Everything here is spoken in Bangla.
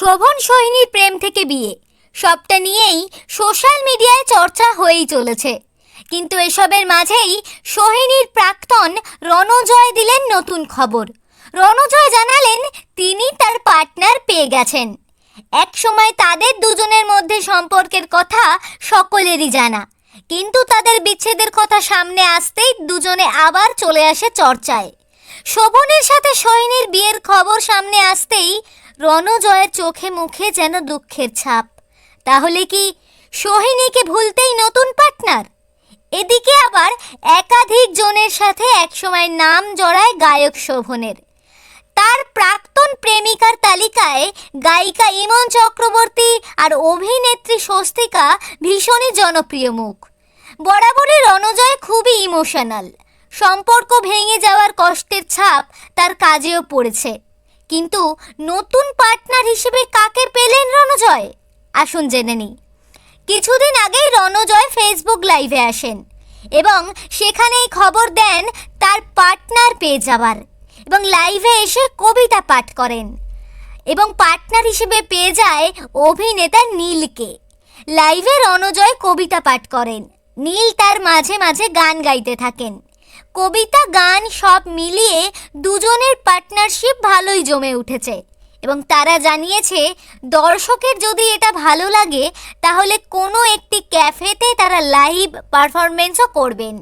শোভন সোহিনীর প্রেম থেকে বিয়ে সবটা নিয়েই সোশ্যাল মিডিয়ায় চর্চা হয়েই চলেছে। কিন্তু এসবের মাঝেই সোহিনীর প্রাক্তন রণজয় দিলেন নতুন খবর। রণজয় জানালেন তিনি তার পার্টনার পেয়ে গেছেন। এক সময় তাদের দুজনের মধ্যে সম্পর্কের কথা সকলেরই জানা, কিন্তু তাদের বিচ্ছেদের কথা সামনে আসতেই দুজনে আবার চলে আসে চর্চায়। শোভনের সাথে সোহিনীর বিয়ের খবর সামনে আসতেই রণজয়ের চোখে মুখে যেন দুঃখের ছাপ। তাহলে কি সোহিনীকে ভুলতেই নতুন পার্টনার? এদিকে আবার একাধিক জনের সাথে একসময় নাম জড়ায় গায়ক শোভনের। তার প্রাক্তন প্রেমিকার তালিকায় গায়িকা ইমন চক্রবর্তী আর অভিনেত্রী স্বস্তিকা ভীষণই জনপ্রিয় মুখ। বরাবরই রণজয় খুবই ইমোশনাল। সম্পর্ক ভেঙে যাওয়ার কষ্টের ছাপ তার কাজেও পড়েছে। কিন্তু নতুন পার্টনার হিসেবে কাকে পেলেন রণজয়? আসুন জেনে নিই। কিছুদিন আগেই রণজয় ফেসবুক লাইভে আসেন এবং সেখানেই খবর দেন তার পার্টনার পেয়ে যাবার, এবং লাইভে এসে কবিতা পাঠ করেন এবং পার্টনার হিসেবে পেয়ে যায় অভিনেতা নীলকে। লাইভে রণজয় কবিতা পাঠ করেন, নীল তার মাঝে মাঝে গান গাইতে থাকেন। কবিতা গান সব মিলিয়ে দুজনের পার্টনারশিপ ভালোই জমে উঠেছে এবং তারা জানিয়েছে দর্শকের যদি এটা ভালো লাগে তাহলে কোনো একটি ক্যাফেতে তারা লাইভ পারফরমেন্সও করবেন।